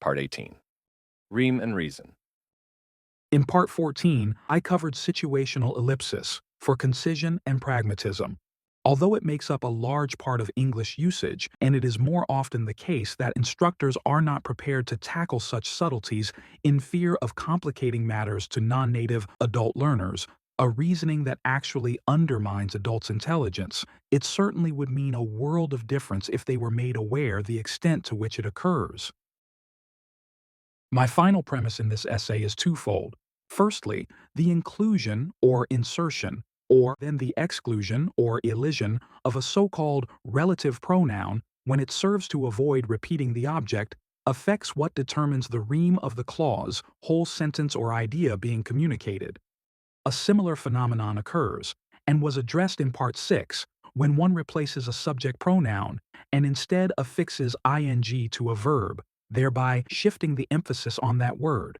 Part 18. Rheme and Reason. In Part 14, I covered situational ellipsis for concision and pragmatism. Although it makes up a large part of English usage, and it is more often the case that instructors are not prepared to tackle such subtleties in fear of complicating matters to non-native adult learners, a reasoning that actually undermines adults' intelligence, it certainly would mean a world of difference if they were made aware the extent to which it occurs. My final premise in this essay is twofold. Firstly, the inclusion or insertion, or then the exclusion or elision of a so-called relative pronoun when it serves to avoid repeating the object affects what determines the rheme of the clause, whole sentence or idea being communicated. A similar phenomenon occurs, and was addressed in Part 6, when one replaces a subject pronoun and instead affixes ing to a verb, thereby shifting the emphasis on that word.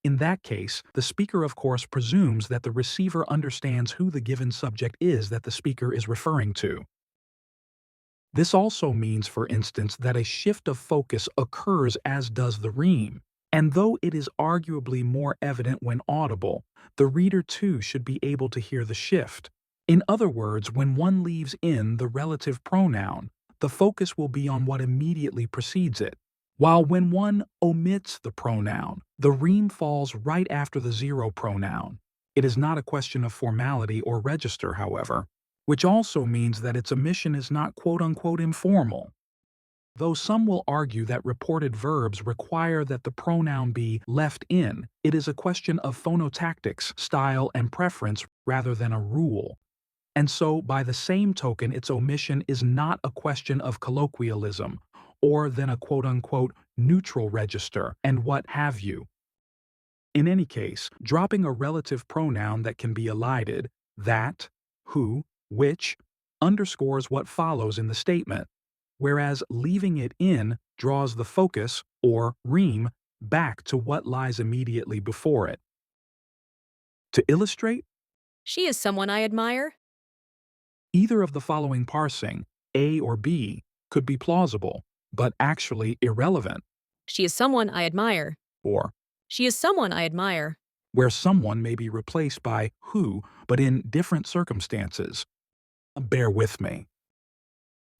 In that case, the speaker of course presumes that the receiver understands who the given subject is that the speaker is referring to. This also means, for instance, that a shift of focus occurs as does the rheme, and though it is arguably more evident when audible, the reader too should be able to hear the shift. In other words, when one leaves in the relative pronoun, the focus will be on what immediately precedes it, while when one omits the pronoun, the rheme falls right after the zero pronoun. It is not a question of formality or register, however, which also means that its omission is not quote-unquote informal. Though some will argue that reported verbs require that the pronoun be left in, it is a question of phonotactics, style, and preference rather than a rule. And so, by the same token, its omission is not a question of colloquialism, or then a quote-unquote neutral register, and what have you. In any case, dropping a relative pronoun that can be elided, that, who, which, underscores what follows in the statement, whereas leaving it in draws the focus, or rheme, back to what lies immediately before it. To illustrate, She is someone I admire. either of the following parsing, A or B, could be plausible, but actually irrelevant, She is someone I admire. or She is someone I admire. where someone may be replaced by who, but in different circumstances. Bear with me.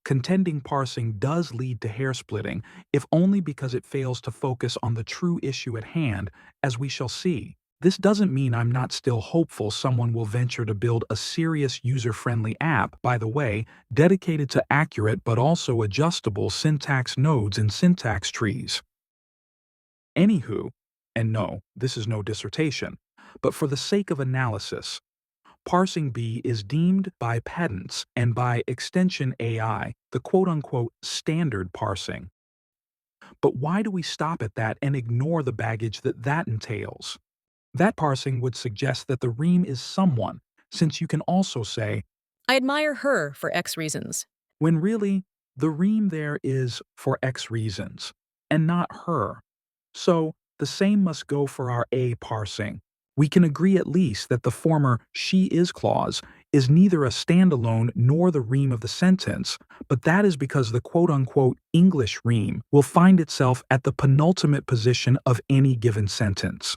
Contending parsing does lead to hair-splitting, if only because it fails to focus on the true issue at hand, as we shall see. This doesn't mean I'm not still hopeful someone will venture to build a serious user-friendly app, by the way, dedicated to accurate but also adjustable syntax nodes and syntax trees. Anywho, and no, this is no dissertation, but for the sake of analysis, parsing B is deemed by pedants and by extension AI the quote-unquote standard parsing. But why do we stop at that and ignore the baggage that entails? That parsing would suggest that the rheme is someone, since you can also say, I admire her for X reasons. when really, the rheme there is for X reasons, and not her. So, the same must go for our A parsing. We can agree at least that the former she is clause is neither a standalone nor the rheme of the sentence, but that is because the quote-unquote English rheme will find itself at the penultimate position of any given sentence.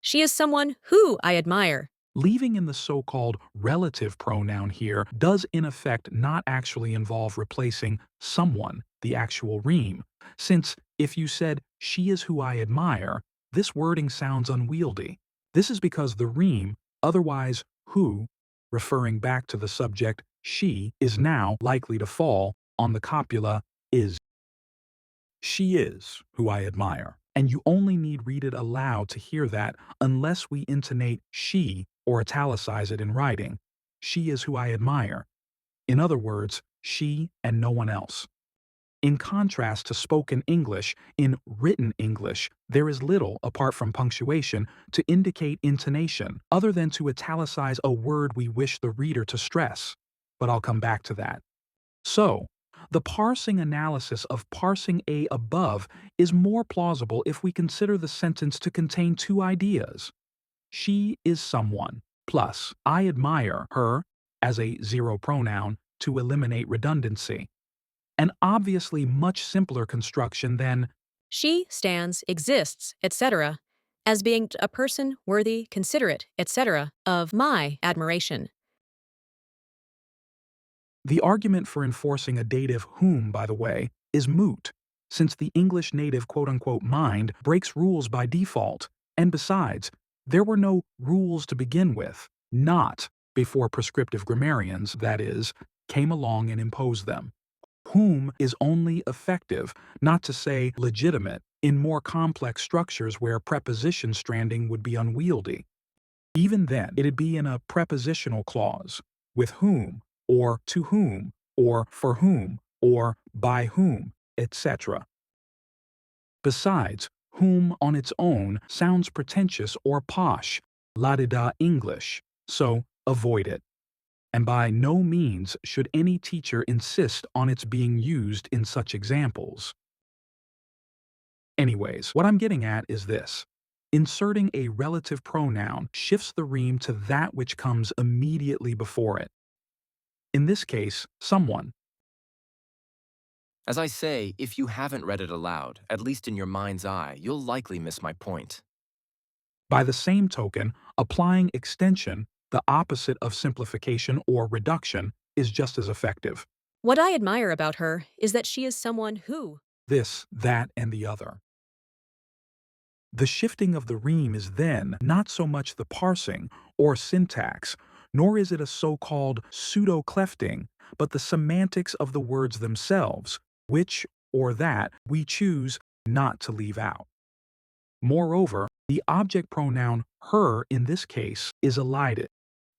She is someone who I admire. Leaving in the so-called relative pronoun here does in effect not actually involve replacing someone, the actual rheme, since if you said she is who I admire, this wording sounds unwieldy. This is because the rheme, otherwise who, referring back to the subject she, is now likely to fall on the copula is. She is who I admire, and you only need read it aloud to hear that unless we intonate she or italicize it in writing. She is who I admire. In other words, she and no one else. In contrast to spoken English, in written English, there is little, apart from punctuation, to indicate intonation, other than to italicize a word we wish the reader to stress. But I'll come back to that. So, the parsing analysis of parsing A above is more plausible if we consider the sentence to contain two ideas. She is someone, plus I admire her as a zero pronoun to eliminate redundancy. an obviously much simpler construction than She stands, exists, etc., as being a person worthy, considerate, etc., of my admiration. the argument for enforcing a dative whom, by the way, is moot, since the English native quote-unquote mind breaks rules by default, and besides, there were no rules to begin with, not before prescriptive grammarians, that is, came along and imposed them. Whom is only effective, not to say legitimate, in more complex structures where preposition stranding would be unwieldy. Even then, it'd be in a prepositional clause, with whom, or to whom, or for whom, or by whom, etc. Besides, whom on its own sounds pretentious or posh, la-di-da English, so avoid it. And by no means should any teacher insist on its being used in such examples. Anyways, what I'm getting at is this. Inserting a relative pronoun shifts the rheme to that which comes immediately before it. In this case, someone. As I say, if you haven't read it aloud, at least in your mind's eye, you'll likely miss my point. By the same token, applying extension, the opposite of simplification or reduction, is just as effective. What I admire about her is that she is someone who. This, that, and the other. The shifting of the rheme is then not so much the parsing or syntax, nor is it a so-called pseudo-clefting, but the semantics of the words themselves, which or that we choose not to leave out. Moreover, the object pronoun her in this case is elided,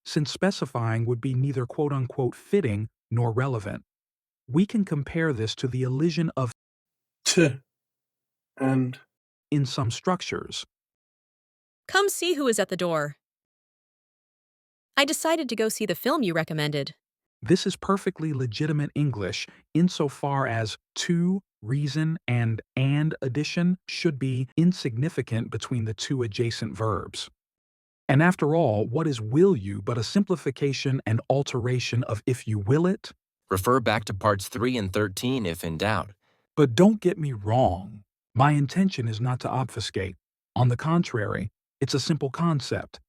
since specifying would be neither quote-unquote fitting nor relevant. We can compare this to the elision of t and in some structures. Come see who is at the door. I decided to go see the film you recommended. This is perfectly legitimate English insofar as to, reason, and addition should be insignificant between the two adjacent verbs. And after all, what is will you but a simplification and alteration of if you will it? Refer back to parts 3 and 13 if in doubt. But don't get me wrong. My intention is not to obfuscate. On the contrary, it's a simple concept.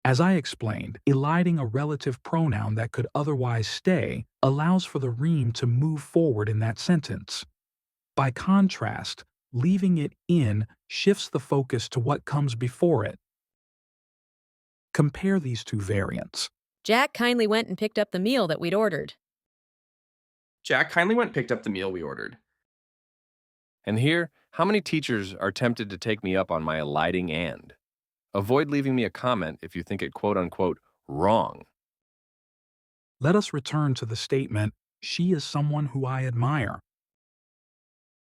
As I explained, eliding a relative pronoun that could otherwise stay allows for the rheme to move forward in that sentence. By contrast, leaving it in shifts the focus to what comes before it. Compare these two variants. Jack kindly went and picked up the meal that we'd ordered. Jack kindly went and picked up the meal we ordered. And here, how many teachers are tempted to take me up on my eliding and? Avoid leaving me a comment if you think it quote-unquote wrong. Let us return to the statement, she is someone who I admire.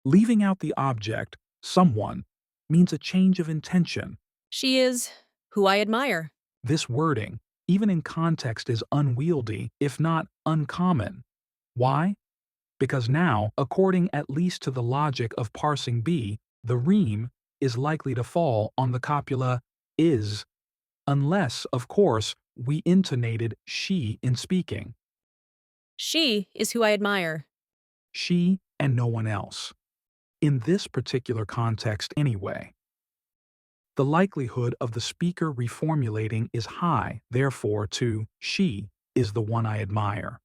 Leaving out the object, someone, means a change of intention. She is who I admire. This wording, even in context, is unwieldy, if not uncommon. Why? Because now, according at least to the logic of parsing B, the rheme is likely to fall on the copula is, unless, of course, we intonated she in speaking. She is who I admire. She and no one else. In this particular context anyway. The likelihood of the speaker reformulating is high, therefore to she is the one I admire.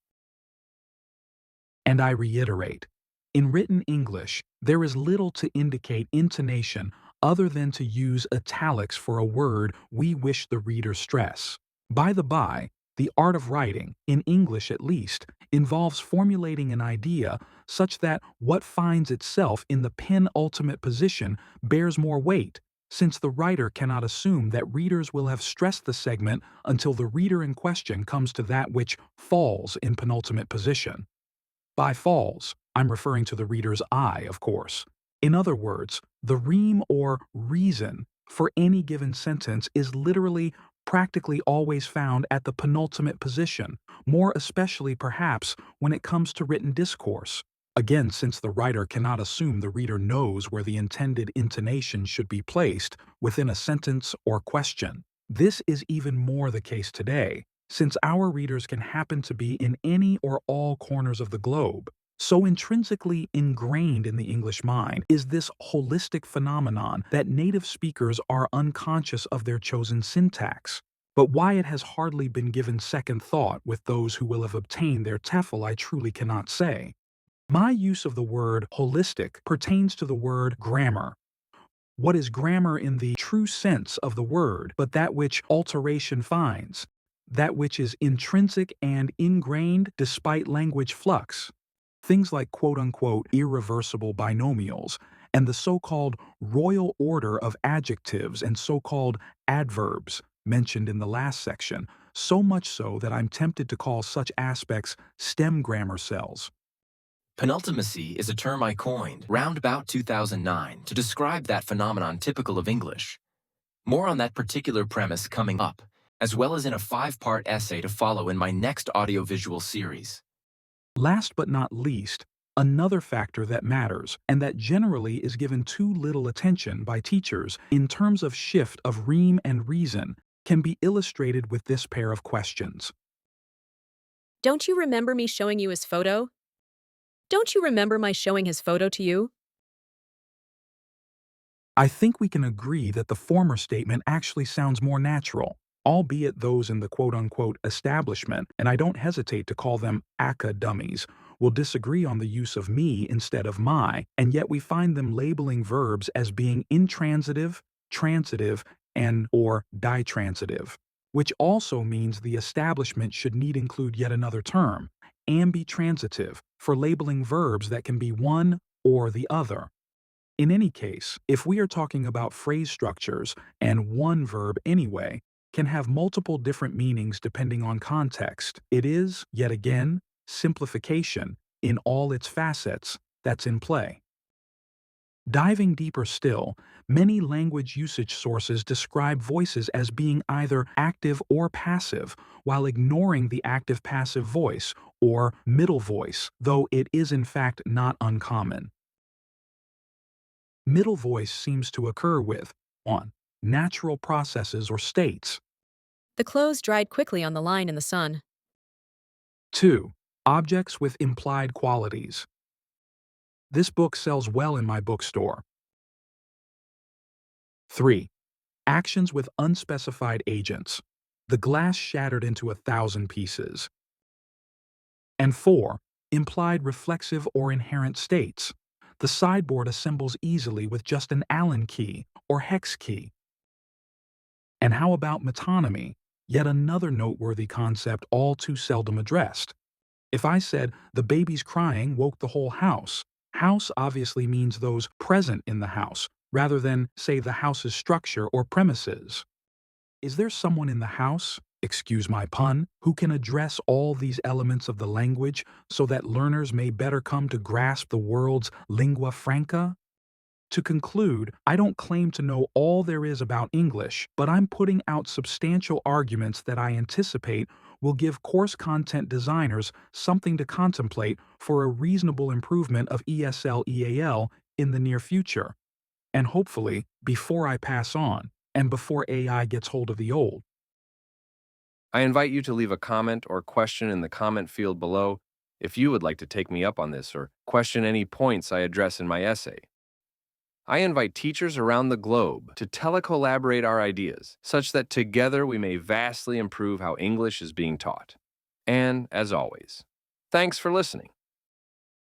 And I reiterate, in written English, there is little to indicate intonation other than to use italics for a word we wish the reader stress. By the by, the art of writing, in English at least, involves formulating an idea such that what finds itself in the penultimate position bears more weight, since the writer cannot assume that readers will have stressed the segment until the reader in question comes to that which falls in penultimate position. By falls, I'm referring to the reader's eye, of course. In other words, the rheme or reason for any given sentence is literally practically always found at the penultimate position, more especially perhaps when it comes to written discourse. Again, since the writer cannot assume the reader knows where the intended intonation should be placed within a sentence or question. This is even more the case today, since our readers can happen to be in any or all corners of the globe, So intrinsically ingrained in the English mind is this holistic phenomenon that native speakers are unconscious of their chosen syntax. But why it has hardly been given second thought with those who will have obtained their TEFL I truly cannot say. My use of the word holistic pertains to the word grammar. What is grammar in the true sense of the word, but that which alteration finds, that which is intrinsic and ingrained despite language flux? Things like quote-unquote irreversible binomials and the so-called royal order of adjectives and so-called adverbs mentioned in the last section, so much so that I'm tempted to call such aspects stem grammar cells. Penultimacy is a term I coined round about 2009 to describe that phenomenon typical of English. More on that particular premise coming up, as well as in a 5-part essay to follow in my next audiovisual series. Last but not least, another factor that matters and that generally is given too little attention by teachers in terms of shift of Rheme and reason can be illustrated with this pair of questions. Don't you remember me showing you his photo? Don't you remember my showing his photo to you? I think we can agree that the former statement actually sounds more natural, albeit those in the quote-unquote establishment, and I don't hesitate to call them ACA dummies, will disagree on the use of me instead of my, and yet we find them labeling verbs as being intransitive, transitive, and or ditransitive, which also means the establishment should need include yet another term, ambitransitive, for labeling verbs that can be one or the other. In any case, if we are talking about phrase structures, and one verb anyway can have multiple different meanings depending on context, it is, yet again, simplification in all its facets that's in play. Diving deeper still, many language usage sources describe voices as being either active or passive, while ignoring the active-passive voice, or middle voice, though it is in fact not uncommon. Middle voice seems to occur with 1. Natural processes or states. The clothes dried quickly on the line in the sun. 2. Objects with implied qualities. This book sells well in my bookstore. 3. Actions with unspecified agents. The glass shattered into 1,000 pieces. And 4. Implied reflexive or inherent states. The sideboard assembles easily with just an Allen key or hex key. And how about metonymy? Yet another noteworthy concept all too seldom addressed. If I said, the baby's crying woke the whole house, house obviously means those present in the house, rather than, say, the house's structure or premises. Is there someone in the house, excuse my pun, who can address all these elements of the language so that learners may better come to grasp the world's lingua franca? To conclude, I don't claim to know all there is about English, but I'm putting out substantial arguments that I anticipate will give course content designers something to contemplate for a reasonable improvement of ESL/EAL in the near future. And hopefully, before I pass on, and before AI gets hold of the old. I invite you to leave a comment or question in the comment field below if you would like to take me up on this or question any points I address in my essay. I invite teachers around the globe to telecollaborate our ideas such that together we may vastly improve how English is being taught. And, as always, thanks for listening.